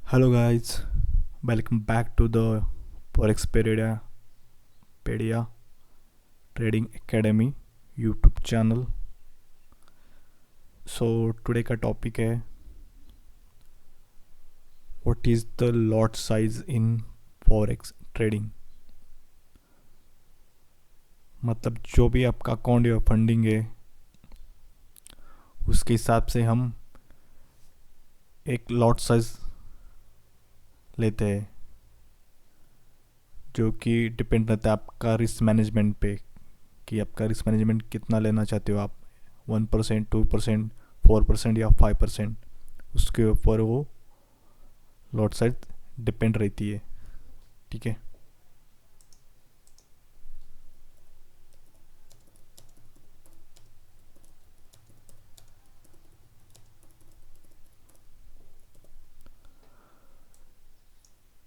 Hello guys, welcome back to the Porexpedia Trading Academy YouTube channel. So today का topic है What is the lot size in Forex trading? मतलब जो भी आपका account या funding है उसके हिसाब से हम एक लॉट साइज लेते हैं जो कि डिपेंड रहता है आपका रिस्क मैनेजमेंट पे कि आपका रिस्क मैनेजमेंट कितना लेना चाहते हो आप 1%, 2%, 4% या 5%। उसके ऊपर वो लॉट साइज डिपेंड रहती है। ठीक है,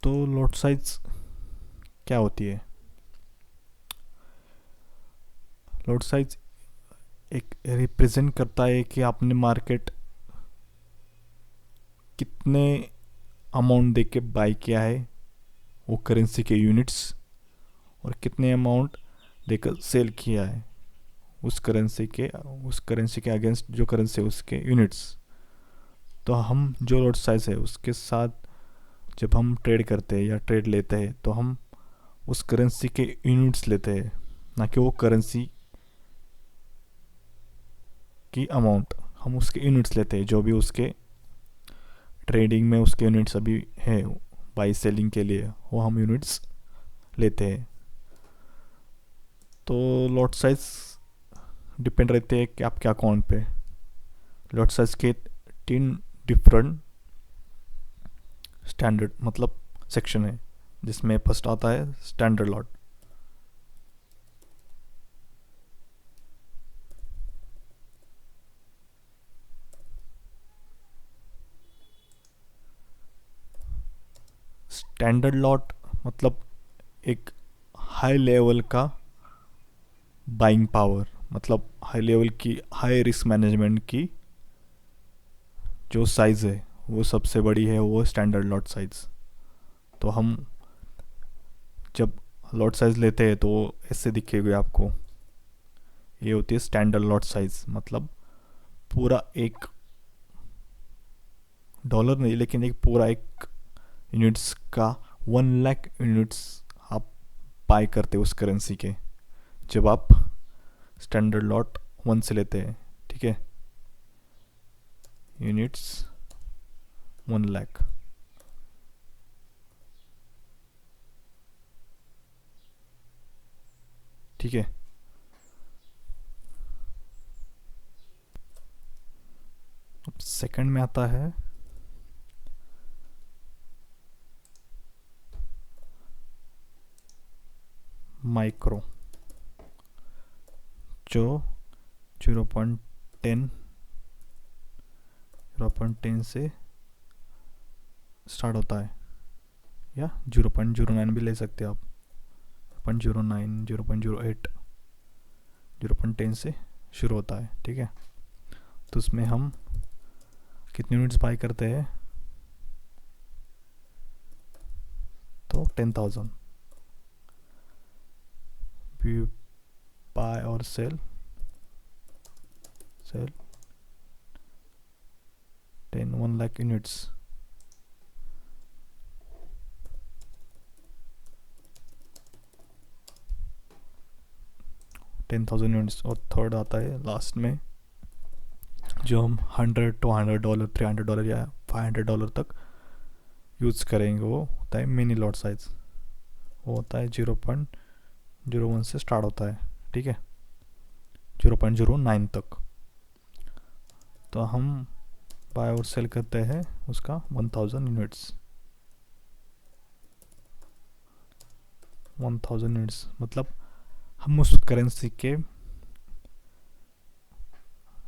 तो लॉट साइज क्या होती है? लॉट साइज एक रिप्रेजेंट करता है कि आपने मार्केट कितने अमाउंट दे के बाई किया है वो करेंसी के यूनिट्स, और कितने अमाउंट देकर सेल किया है उस करेंसी के अगेंस्ट जो करेंसी है उसके यूनिट्स। तो हम जो लॉट साइज है उसके साथ जब हम ट्रेड करते हैं या ट्रेड लेते हैं तो हम उस करेंसी के यूनिट्स लेते हैं, ना कि वो करेंसी की अमाउंट। हम उसके यूनिट्स लेते हैं जो भी उसके ट्रेडिंग में उसके यूनिट्स अभी है बाई सेलिंग के लिए, वो हम यूनिट्स लेते हैं। तो लॉट साइज डिपेंड रहते हैं कि आपके अकाउंट पे। लॉट साइज के 3 डिफरेंट स्टैंडर्ड मतलब सेक्शन है, जिसमें फर्स्ट आता है स्टैंडर्ड लॉट। स्टैंडर्ड लॉट मतलब एक हाई लेवल का बाइंग पावर, मतलब हाई लेवल की हाई रिस्क मैनेजमेंट की जो साइज़ है वो सबसे बड़ी है, वो स्टैंडर्ड लॉट साइज़। तो हम जब लॉट साइज़ लेते हैं तो ऐसे दिखेगा आपको। ये होती है स्टैंडर्ड लॉट साइज़, मतलब पूरा एक डॉलर नहीं लेकिन एक पूरा एक यूनिट्स का 1 लाख यूनिट्स आप बाय करते हो उस करेंसी के, जब आप स्टैंडर्ड लॉट 1 से लेते हैं। ठीक है, यूनिट्स 1 लाख। ठीक है, अब सेकंड में आता है माइक्रो, जो 0.10 से स्टार्ट होता है, या 0.09 भी ले सकते हैं आप। 0.09, 0.08, 0.10 से शुरू होता है। ठीक है, तो उसमें हम कितने यूनिट्स बाय करते हैं? तो 10,000 वी बाय और सेल 1 लाख यूनिट्स। $10,000 और थर्ड आता है लास्ट में, जो हम $100, $200, $300 या $500 तक यूज़ करेंगे। वो होता है मिनी लॉट साइज, वो होता है 0.01 से स्टार्ट होता है। ठीक है, 0.09 तक। तो हम बाय और सेल करते हैं उसका 1000 यूनिट्स। 1000 यूनिट्स मतलब हम उस करेंसी के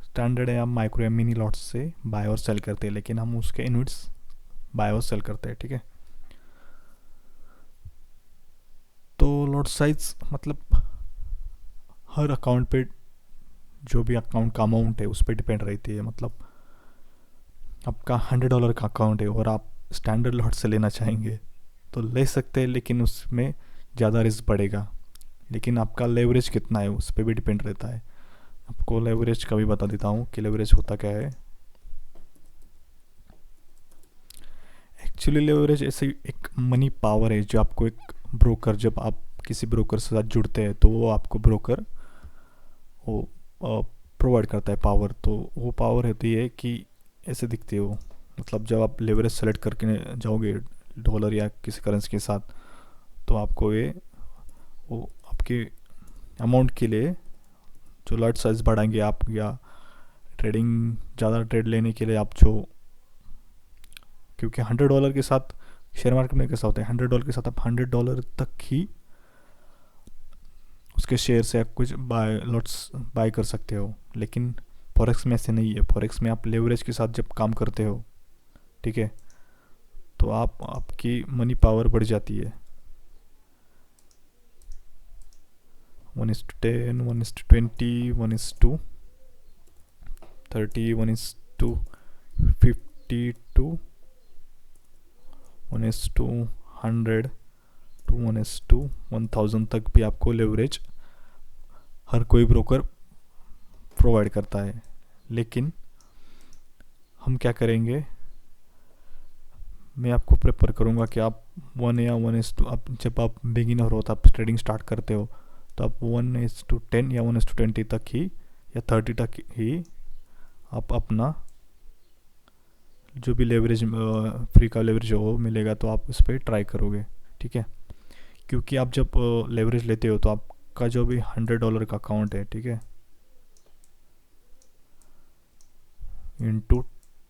स्टैंडर्ड या माइक्रो या मिनी लॉट्स से बाय और सेल करते हैं, लेकिन हम उसके यूनिट्स बाय और सेल करते हैं। ठीक है, तो लॉट साइज मतलब हर अकाउंट पे, जो भी अकाउंट का अमाउंट है उस पर डिपेंड रहती है। मतलब आपका $100 का अकाउंट है और आप स्टैंडर्ड लॉट से लेना चाहेंगे तो ले सकते हैं, लेकिन उसमें ज़्यादा रिस्क बढ़ेगा। लेकिन आपका लेवरेज कितना है उस पर भी डिपेंड रहता है। आपको लेवरेज का भी बता देता हूँ कि लेवरेज होता क्या है। एक्चुअली लेवरेज ऐसे एक मनी पावर है जो आपको एक ब्रोकर, जब आप किसी ब्रोकर से साथ जुड़ते हैं तो वो आपको ब्रोकर वो प्रोवाइड करता है पावर। तो वो पावर होती है कि ऐसे दिखती है वो, मतलब जब आप लेवरेज सेलेक्ट करके जाओगे डॉलर या किसी करेंसी के साथ, तो आपको ये वो आपके अमाउंट के लिए जो लॉट साइज बढ़ाएंगे आप, या ट्रेडिंग ज़्यादा ट्रेड लेने के लिए आप जो, क्योंकि $100 के साथ शेयर मार्केट में कैसा होता है, $100 के साथ आप $100 तक ही उसके शेयर से आप कुछ लॉट्स बाय कर सकते हो। लेकिन फॉरेक्स में ऐसे नहीं है। फॉरेक्स में आप लेवरेज के साथ जब काम करते हो, ठीक है, तो आपकी मनी पावर बढ़ जाती है। 1:10, 1:20, 1:30, 1:52, 1:100 टू 1:1000 तक भी आपको लेवरेज हर कोई ब्रोकर प्रोवाइड करता है। लेकिन हम क्या करेंगे, मैं आपको प्रेफर करूँगा कि आप 1 या 1:2, आप जब आप बिगिनर हो तो आप ट्रेडिंग स्टार्ट करते हो तो आप 1:10 या 1:20 तक ही या 30 तक ही आप अपना जो भी लेवरेज फ्री का लेवरेज हो मिलेगा तो आप उस पर ट्राई करोगे, ठीक है। क्योंकि आप जब लेवरेज लेते हो तो आपका जो भी $100 का अकाउंट है, ठीक है, इंटू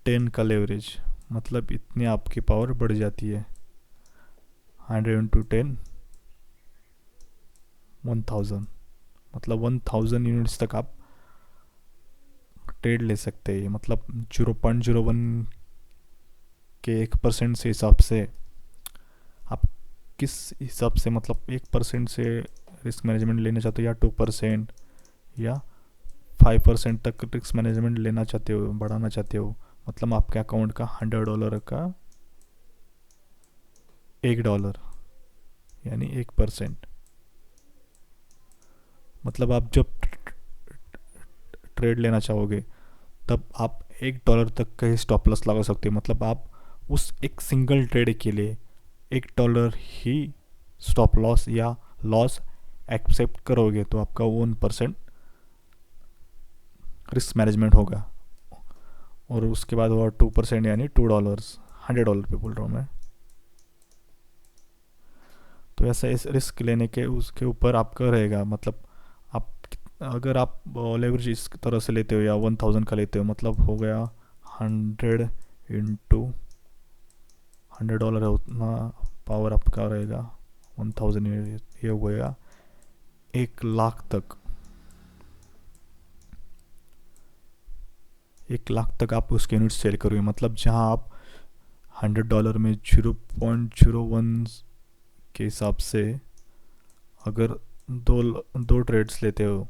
10 का लेवरेज, मतलब इतनी आपकी पावर बढ़ जाती है। 100 इंटू 10, 1000, मतलब 1000 यूनिट्स तक आप ट्रेड ले सकते हैं। मतलब 0.01 के 1% से हिसाब से आप किस हिसाब से, मतलब 1% से रिस्क मैनेजमेंट लेना चाहते हो, या 2% या 5% तक रिस्क मैनेजमेंट लेना चाहते हो, बढ़ाना चाहते हो, मतलब आपके अकाउंट का $100 का $1 यानी 1%। मतलब आप जब ट्रेड लेना चाहोगे तब आप $1 तक का ही स्टॉप लॉस लगा सकते हो। मतलब आप उस एक सिंगल ट्रेड के लिए $1 ही स्टॉप लॉस या लॉस एक्सेप्ट करोगे तो आपका 1% रिस्क मैनेजमेंट होगा। और उसके बाद हुआ 2% यानी $2, $100 पे बोल रहा हूँ मैं। तो ऐसा इस रिस्क लेने के उसके ऊपर आपका रहेगा। मतलब आप अगर आप लेवरेज इस तरह से लेते हो या 1000 का लेते हो, मतलब हो गया 100 इंटू $100 है, उतना पावर आपका रहेगा 1000, ये हो गया 1 लाख तक। 1 लाख तक आप उसके यूनिट सेल करोगे। मतलब जहाँ आप $100 में 0.01 के हिसाब से अगर दो ट्रेड्स लेते हो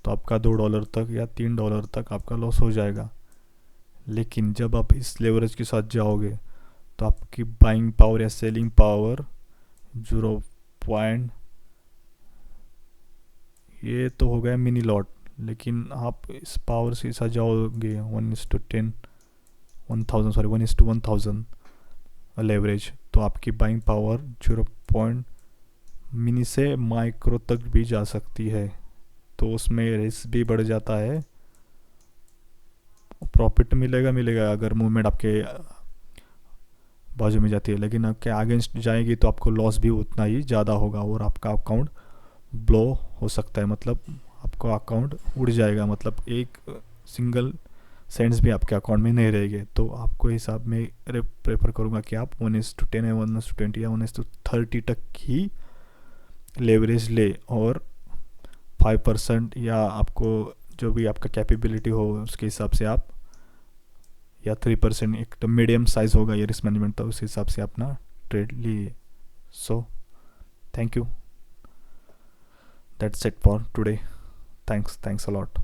तो आपका $2 तक या $3 तक आपका लॉस हो जाएगा। लेकिन जब आप इस लेवरेज के साथ जाओगे तो आपकी बाइंग पावर या सेलिंग पावर 0 पॉइंट, ये तो हो गया मिनी लॉट। लेकिन आप इस पावर से साथ जाओगे 1:10, 1:1000 लेवरेज, तो आपकी बाइंग पावर 0 पॉइंट मिनी से माइक्रो तक भी जा सकती है। तो उसमें रिस्क भी बढ़ जाता है। प्रॉफिट मिलेगा अगर मूवमेंट आपके बाजू में जाती है, लेकिन आपके अगेंस्ट जाएगी तो आपको लॉस भी उतना ही ज़्यादा होगा और आपका अकाउंट ब्लो हो सकता है। मतलब आपका अकाउंट उड़ जाएगा, मतलब एक सिंगल सेंट्स भी आपके अकाउंट में नहीं रहेंगे। तो आपको हिसाब में प्रेफर करूँगा कि आप 1:10 या 1:20 या 1:30 तक ही लेवरेज ले, और 5% या आपको जो भी आपका कैपेबिलिटी हो उसके हिसाब से आप, या 3%, एक तो मीडियम साइज होगा ये रिस्क मैनेजमेंट, तो उस हिसाब से अपना ट्रेड लिए। So thank you, that's it for today. Thanks a lot.